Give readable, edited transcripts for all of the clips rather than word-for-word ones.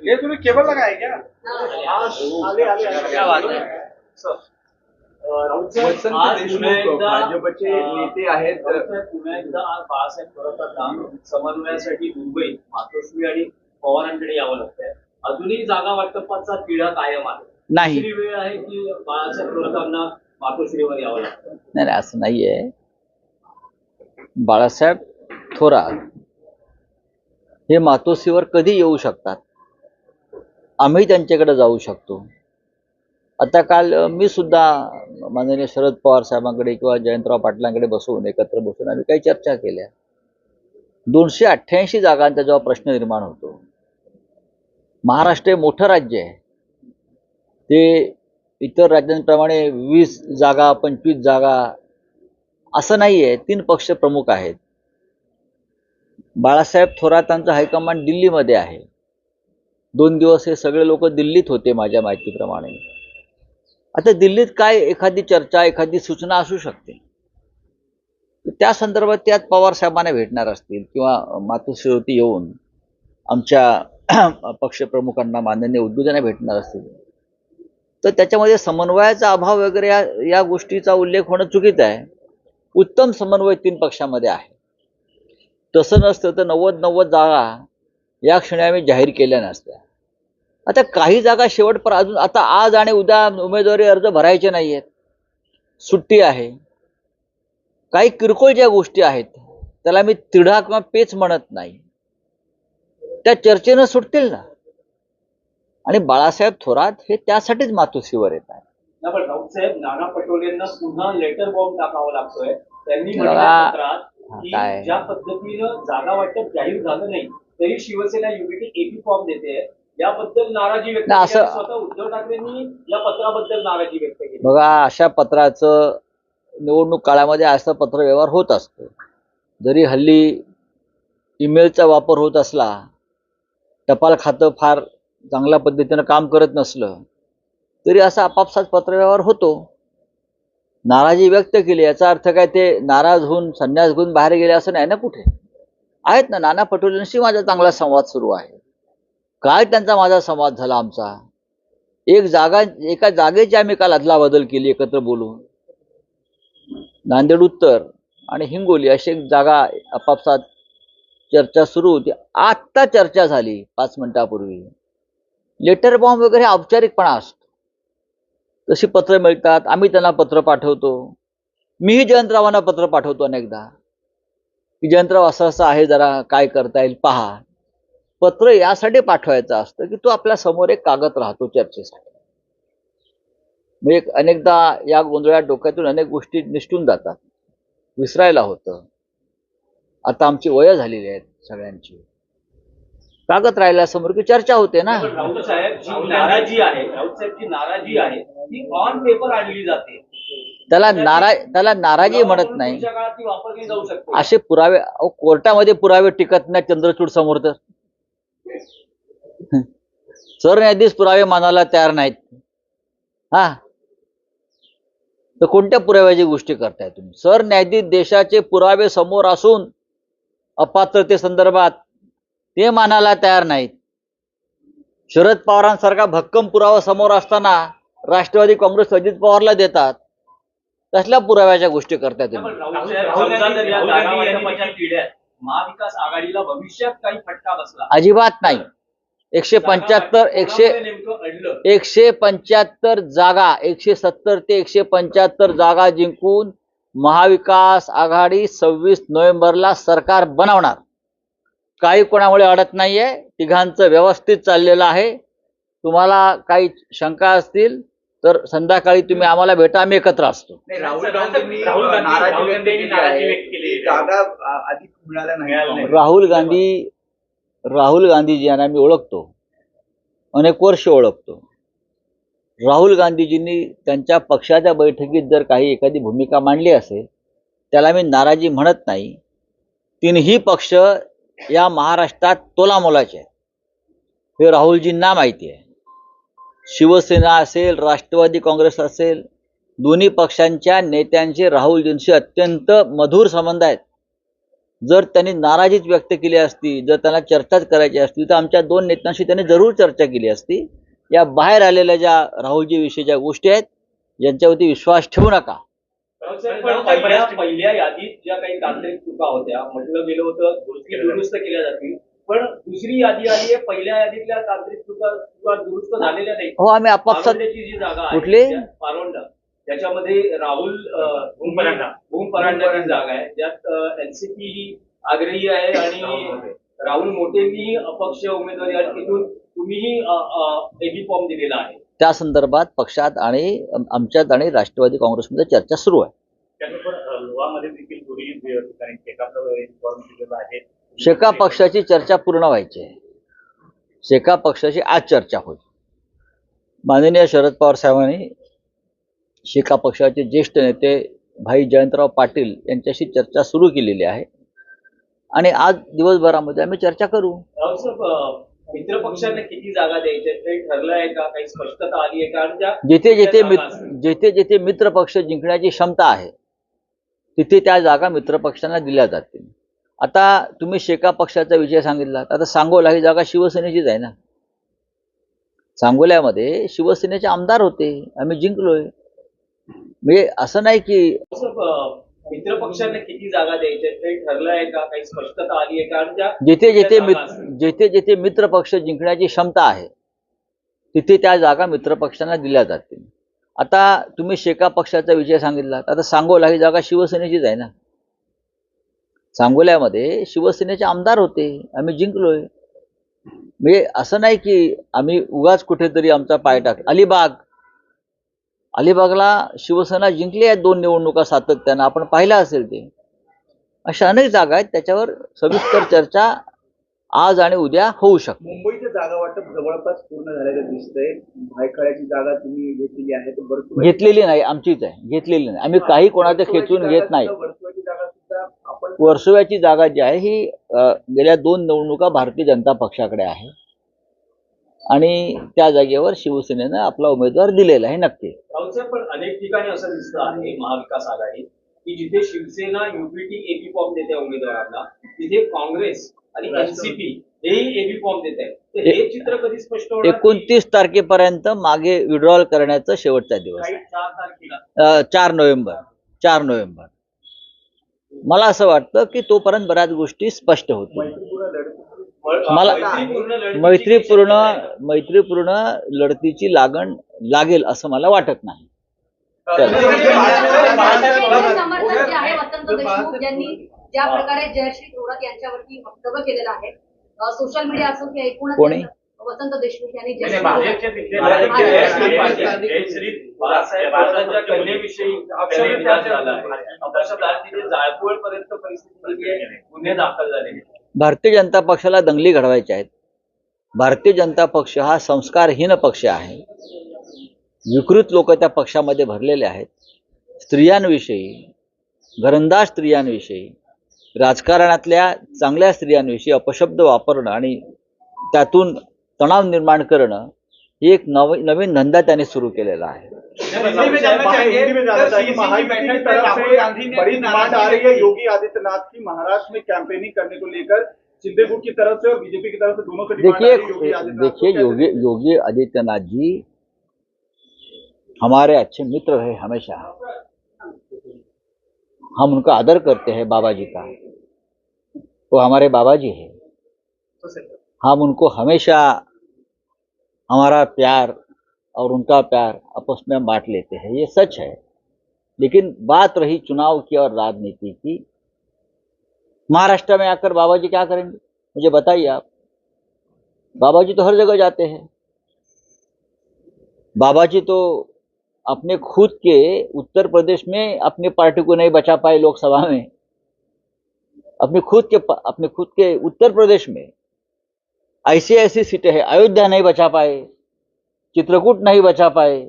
ये तुम्ही केबल लगाए क्या? क्या बात आहे. वसंत देशमुख भाजपचे नेते आहेत. पुन्हा एकदा बाळासाहेब थोरातांना समन्वयासाठी मुंबईत मातोश्री आणि पवारांकडे यावं लागतंय. अजूनही जागा वाटपाचा तिढा कायम आहे. नाही. दुसरी वेळ आहे की बाळासाहेब थोरातांना मातोश्रीवर यावं लागतं. नाही नाही, असं नाहीये. बाळासाहेब थोरात हे मातोश्रीवर कधी येऊ शकतात, आम्ही त्यांच्याकडे जाऊ शकतो. आता काल मी सुद्धा माननीय शरद पवार साहेबांकडे किंवा जयंतराव पाटलांकडे एकत्र बसून आम्ही काही चर्चा केल्या. 288 जागांचा जेव्हा प्रश्न निर्माण होतो, महाराष्ट्र हे मोठं राज्य आहे, ते इतर राज्यांप्रमाणे 20 जागा 25 जागा असं नाही आहे. 3 पक्ष प्रमुख आहेत. बाळासाहेब थोरातांचं हायकमांड दिल्लीमध्ये आहे. 2 दिवस हे सगळे लोक दिल्लीत होते माझ्या माहितीप्रमाणे. आता दिल्लीत काय एखादी चर्चा एखादी सूचना असू शकते, त्या संदर्भात त्यात पवार साहेबांना भेटणार असतील किंवा मातोश्रीवरती येऊन आमच्या पक्षप्रमुखांना माननीय उद्धवजींना भेटणार असतील, तर त्याच्यामध्ये समन्वयाचा अभाव वगैरे या गोष्टीचा उल्लेख होणं चुकीचं आहे. उत्तम समन्वय 3 पक्षामध्ये आहे. तसं नसतं तर 90 जागा या क्षणी आम्ही जाहीर केल्या नसत्या. आता काही जागा शेवटपर अजून आता आज आणि उद्या उमेदवारी अर्ज भरायचे नाही आहेत, सुट्टी आहे. काही किरकोळ ज्या गोष्टी आहेत त्याला मी तिढा किंवा पेच म्हणत नाही, त्या चर्चेनं सुटतील ना. आणि बाळासाहेब थोरात हे त्यासाठीच मातोश्रीवर येत आहेत. पण राऊत साहेब, नाना पटोलेंना पुन्हा लेटर बॉम्ब टाकावा लागतोय. त्यांनी काय ज्या पद्धतीनं जागा वाटप जाहीर झालं नाही तरी शिवसेना युनिटी एपी फॉर्म देते, याबद्दल नाराजी व्यक्त केली. स्वतः उद्धव ठाकरेंनी या पत्राबद्दल नाराजी व्यक्त केली. बघा, अशा पत्राचं निवडणूक काळामध्ये असं पत्रव्यवहार होत असतो. जरी हल्ली ईमेलचा वापर होत असला, टपाल खातं फार चांगल्या पद्धतीनं काम करत नसलं तरी असा आपापसात पत्रव्यवहार होतो. नाराजी व्यक्त केली याचा अर्थ काय ते नाराज होऊन संन्यास घेऊन बाहेर गेले असं नाही ना. कुठे आहेत ना, नाना पटोलेंशी माझा चांगला संवाद सुरू आहे. काय त्यांचा माझा संवाद झाला आमचा. एका जागेची आम्ही काल अदलाबदल केली एकत्र बोलून. नांदेड उत्तर आणि हिंगोली अशी एक जागा आपापसात चर्चा सुरू होती. आत्ता चर्चा झाली 5 मिनिटापूर्वी. लेटर बॉम्ब वगैरे औपचारिकपणा असतो. तशी पत्र मिळतात, आम्ही त्यांना पत्र पाठवतो. मीही जयंतरावांना पत्र पाठवतो अनेकदा की जयंतराव असं असं आहे, जरा काय करता येईल पहा. पत्र यासाठी पाठवायचं असतं की तो आपल्या समोर एक कागद राहतो चर्चेसाठी. म्हणजे अनेकदा या गोंधळात डोक्यातून अनेक गोष्टी निसटून जातात, विसरायला होतं. आता आमची वय झालेली आहेत सगळ्यांची. कागद राहिल्यासमोर की चर्चा होते ना. राऊत साहेब जी नाराजी आहे ती ऑन पेपर आणली जाते. त्याला नाराजी म्हणत नाही. ती वापरली जाऊ शकते. असे पुरावे कोर्टामध्ये पुरावे टिकत नाही चंद्रचूड समोर. तर सरन्यायाधीश पुरावे मानायला तयार नाहीत. तर कोणत्या पुराव्याची गोष्टी करताय तुम्ही? सरन्यायाधीश देशाचे पुरावे समोर असून अपात्रते संदर्भात ते मानायला तयार नाहीत. शरद पवारांसारखा भक्कम पुरावा समोर असताना राष्ट्रवादी काँग्रेस अजित पवारला देतात. कसल्या पुराव्याच्या गोष्टी करताय तुम्ही? महाविकास आघाडीला भविष्यात काही फटका बसला? अजिबात नाही. 175 जागा 170 ते 175 जागा जिंकून महाविकास आघाडी 26 नोव्हेंबरला सरकार बनवणार. काही कोणामुळे अडत नाहीये. तिघांचं व्यवस्थित चाललेलं आहे. तुम्हाला काही शंका असतील तर संध्याकाळी तुम्ही आम्हाला भेटा, आम्ही एकत्र असतो. राहुल गांधींनी नाराजी व्यक्त केली. जागा अधिक मिळाल्या नाही. राहुल गांधीजी यांना मी ओळखतो, अनेक वर्ष ओळखतो. राहुल गांधीजींनी त्यांच्या पक्षाच्या बैठकीत जर काही एखादी भूमिका मांडली असेल त्याला मी नाराजी म्हणत नाही. 3ही पक्ष या महाराष्ट्रात तोलामोलाचे आहेत, हे राहुलजींना माहिती आहे. शिवसेना असेल, राष्ट्रवादी काँग्रेस असेल, दोन्ही पक्षांच्या नेत्यांचे राहुलजींशी अत्यंत मधुर संबंध आहेत. जर त्यांनी नाराजीच व्यक्त केली असती, जर त्यांना चर्चाच करायची असती, तर आमच्या दोन नेत्यांशी त्यांनी जरूर चर्चा केली असती. या बाहेर आलेल्या ज्या राहुलजी विषयी ज्या गोष्टी आहेत यांच्यावरती विश्वास ठेवू नका. पण पहिल्या यादीत ज्या काही तांत्रिक चुका होत्या म्हटलं गेलं होतं गोष्टी दुरुस्त केल्या जातील, पण दुसरी यादी आली आहे, पहिल्या यादीतल्या तांत्रिक चुका दुरुस्त झालेल्या नाही. हो, आम्ही आपापसात पारोंड्याची जी जागा कुठली? आहे पारोंडा, त्याच्यामध्ये राहुल भूम परांडाची जागा आहे, ज्यात एनसीपी ही आग्रही आहे आणि राहुल मोठेंनी अपक्ष उमेदवारी आणि तिथून तुम्हीही एबी फॉर्म दिलेला आहे. त्या संदर्भात पक्षात आणि आमच्यात आणि राष्ट्रवादी काँग्रेसमध्ये चर्चा सुरू आहे. लोहामध्ये देखील पूर्वी ठिकाणी शेकापचं आहे. शेका पक्षाची चर्चा पूर्ण व्हायची आहे. शेका पक्षाची आज चर्चा होईल. माननीय शरद पवार साहेबांनी शेका पक्षाचे ज्येष्ठ नेते भाई जयंतराव पाटील यांच्याशी चर्चा सुरू केलेली आहे आणि आज दिवसभरामध्ये आम्ही चर्चा करू. मित्र पक्षांना किती जागा द्यायच्या काही ठरलं आहे का, काही स्पष्टता आली आहे का? जिथे जिथे मित्र पक्ष जिंकण्याची क्षमता आहे तिथे त्या जागा मित्र पक्षांना दिल्या जातील. आता तुम्ही शेका पक्षाचा विषय सांगितला, आता सांगोला ही जागा शिवसेनेचीच आहे ना. सांगोल्यामध्ये शिवसेनेचे आमदार होते, आम्ही जिंकलोय. म्हणजे असं नाही की मित्र पक्षांना किती जागा द्यायच्या काही ठरलं आहे का, काही स्पष्टता आली आहे का? जिथे जिथे मित्र पक्ष जिंकण्याची क्षमता आहे तिथे त्या जागा मित्र पक्षांना दिल्या जातील. आता तुम्ही शेका पक्षाचा विषय सांगितला, आता सांगोला ही जागा शिवसेनेचीच आहे ना. सांगोल्यामध्ये शिवसेनेचे आमदार होते, आम्ही जिंकलोय. म्हणजे असं नाही की आम्ही उगाच कुठेतरी आमचा पाय टाकला. अलिबागला शिवसेना जिंकली आहे 2 निवडणुका सातत्यानं, आपण पाहिलं असेल ते. अशा अनेक जागा आहेत, त्याच्यावर सविस्तर चर्चा आज आणि उद्या होऊ शकते. मुंबईचं जागा वाटप जवळपास पूर्ण झालेलं दिसतंय. भायखळ्याची जागा तुम्ही घेतलेली आहे, घेतलेली नाही, आमचीच आहे, घेतलेली नाही. आम्ही काही कोणाचं खेचून घेत नाही. वर्सोवाची जागा सुद्धा आपण वर्सोव्याची जागा जी आहे ही गेल्या 2 निवडणुका भारतीय जनता पक्षाकडे आहे आणि त्या जागेवर शिवसेनेनं आपला उमेदवार दिलेला आहे. नक्की पण अनेक ठिकाणी असं दिसतं आहे महाविकास आघाडी की जिथे शिवसेना युपीटी एबी फॉर्म देते उमेदवारांना, तिथे काँग्रेस आणि एनसीपी हेही एबी फॉर्म देत आहे. तर हे चित्र कधी स्पष्ट होणार? 29 तारखेपर्यंत मागे विड्रॉल करण्याचा शेवटचा दिवस आहे. 4 तारखेला 4 नोव्हेंबर. मला असं वाटतं की तोपर्यंत बऱ्याच गोष्टी स्पष्ट होतील. मला मैत्रीपूर्ण लढतीची लागण लागेल असं मला वाटत नाही. समर्थक जे आहे वसंत देशमुख यांनी ज्या प्रकारे जयश्री थोरात यांच्यावरती वक्तव्य केलेलं आहे सोशल मीडिया असो की एकूणच वसंत देशमुख यांनी जायकवाडपर्यंत परिस्थिती गुन्हे दाखल झाले. भारतीय जनता पक्षाला दंगली घडवायच्या आहेत. भारतीय जनता पक्ष हा संस्कारहीन पक्ष आहे. विकृत लोक त्या पक्षामध्ये भरलेले आहेत. स्त्रियांविषयी, घरंदाज स्त्रियांविषयी, राजकारणातल्या चांगल्या स्त्रियांविषयी अपशब्द वापरणं आणि त्यातून तणाव निर्माण करणं ही एक नवीन धंदा त्यांनी सुरू केलेला आहे. योगी आदित्यनाथ की महाराष्ट्र में कैंपेनिंग करने को लेकर शिंदे गुट की तरफ से और बीजेपी की तरफ से दोनों को देखिए योगी आदित्यनाथ जी हमारे अच्छे मित्र रहे हमेशा. हम उनका आदर करते हैं, बाबा जी का. वो हमारे बाबा जी है. हम उनको हमेशा हमारा प्यार और उनका प्यार आपस में बांट लेते हैं, ये सच है. लेकिन बात रही चुनाव की और राजनीति की, महाराष्ट्र में आकर बाबा जी क्या करेंगे मुझे बताइए आप. बाबा जी तो हर जगह जाते हैं. बाबा जी तो अपने खुद के उत्तर प्रदेश में अपनी पार्टी को नहीं बचा पाए लोकसभा में. अपने खुद के उत्तर प्रदेश में ऐसी सीटें हैं. अयोध्या नहीं बचा पाए, चित्रकूट नहीं बचा पाए.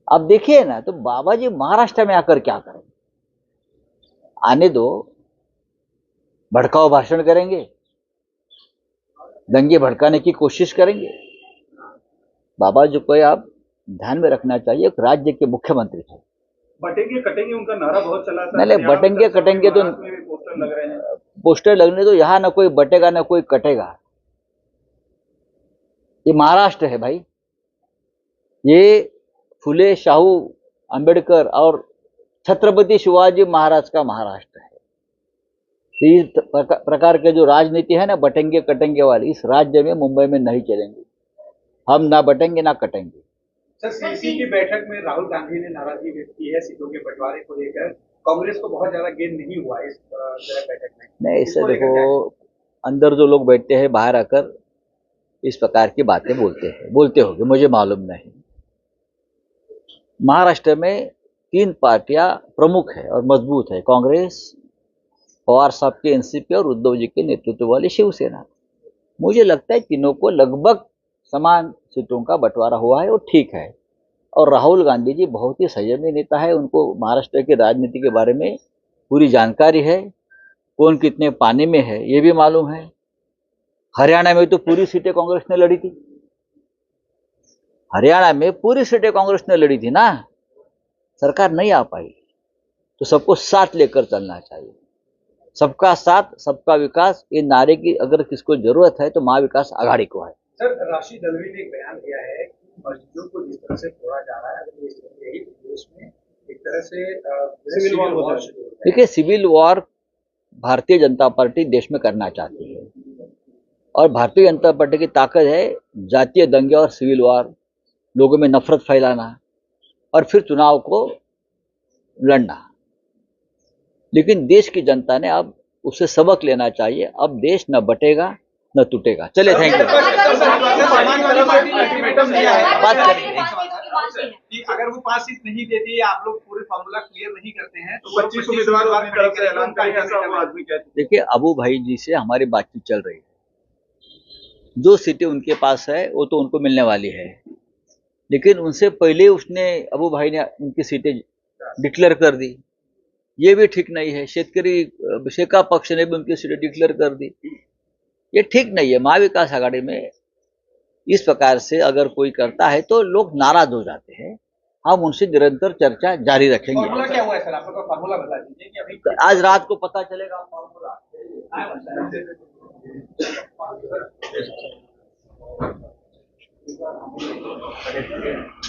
अब देखिए ना, तो बाबा जी महाराष्ट्र में आकर क्या करें. आने दो, भड़काऊ भाषण करेंगे, दंगे भड़काने की कोशिश करेंगे. बाबा जी को आप ध्यान में रखना चाहिए, एक राज्य के मुख्यमंत्री थे. बटेंगे कटेंगे उनका नारा बहुत चला था। नहीं, बटेंगे कटेंगे तो महाराष्ट्र में भी पोस्टर लग रहे हैं। पोस्टर लगने तो यहाँ ना कोई बटेगा ना कोई कटेगा। ये महाराष्ट्र है भाई, ये फुले शाहू अंबेडकर और छत्रपति शिवाजी महाराज का महाराष्ट्र है। इस प्रकार के जो राजनीति है ना बटेंगे कटेंगे वाली, इस राज्य में मुंबई में नहीं चलेंगी। हम ना बटेंगे ना कटेंगे। सर, सीसी की बैठक में राहुल गांधी ने नाराजगी व्यक्त की है सीटों के बंटवारे को लेकर। कांग्रेस को बहुत ज्यादा गेन नहीं हुआ इस बैठक में। नहीं, इससे इसको लेकर क्या देखो, अंदर जो लोग बैठते हैं बाहर आकर इस प्रकार की बातें बोलते होंगे, मुझे मालूम नहीं। महाराष्ट्र में 3 पार्टियां प्रमुख है और मजबूत है, कांग्रेस, पवार साहब की एनसीपी और उद्धव जी के नेतृत्व वाली शिवसेना। मुझे लगता है तीनों को लगभग समान सीटों का बंटवारा हुआ है और ठीक है। और राहुल गांधी जी बहुत ही संयमी नेता है, उनको महाराष्ट्र की राजनीति के बारे में पूरी जानकारी है, कौन कितने पानी में है ये भी मालूम है। हरियाणा में तो पूरी सीटें कांग्रेस ने लड़ी थी, हरियाणा में पूरी सीटें कांग्रेस ने लड़ी थी ना, सरकार नहीं आ पाई। तो सबको साथ लेकर चलना चाहिए, सबका साथ सबका विकास, ये नारे की अगर किसको जरूरत है तो महाविकास आघाड़ी को है। सर, राशि दलवी ने एक बयान दिया है कि मस्जिदों को जिस तरह से तोड़ा जा रहा है, अगर ये स्थिति रही तो देश में एक तरह से सिविल वॉर शुरू हो जाएगा। देखिए, civil war Bharatiya Janata party देश में करना चाहती है और भारतीय जनता पार्टी की ताकत है जातीय दंगे और सिविल वॉर, लोगों में नफरत फैलाना और फिर चुनाव को लड़ना। लेकिन देश की जनता ने अब उससे सबक लेना चाहिए। अब देश न बटेगा न टूटेगा। चले, थैंक यू। अल्टीमेटम दिया है। बात करेंगे। कि अगर वो 5 सीट नहीं देती, आप लोग पूरे फॉर्मूला क्लियर नहीं करते हैं तो 25 उम्मीदवार अपनी तरफ से ऐलान करेंगे, ऐसा वो आदमी कहते हैं। देखिए, अबू भाई जी से हमारी बातचीत चल रही है, जो सीटें उनके पास है वो तो उनको मिलने वाली है, लेकिन उनसे पहले उसने अबू भाई ने उनकी सीटें डिक्लेयर कर दी, ये भी ठीक नहीं है। शेका पक्ष ने भी उनकी सीटें डिक्लेयर कर दी, ये ठीक नहीं है। महाविकास आघाड़ी में इस प्रकार से अगर कोई करता है तो लोग नाराज हो जाते हैं। हम उनसे निरंतर चर्चा जारी रखेंगे। फॉर्मूला क्या हुआ है सर? आप लोग का फॉर्मूला बता दीजिए कि अभी आज रात को पता चलेगा फॉर्मूला।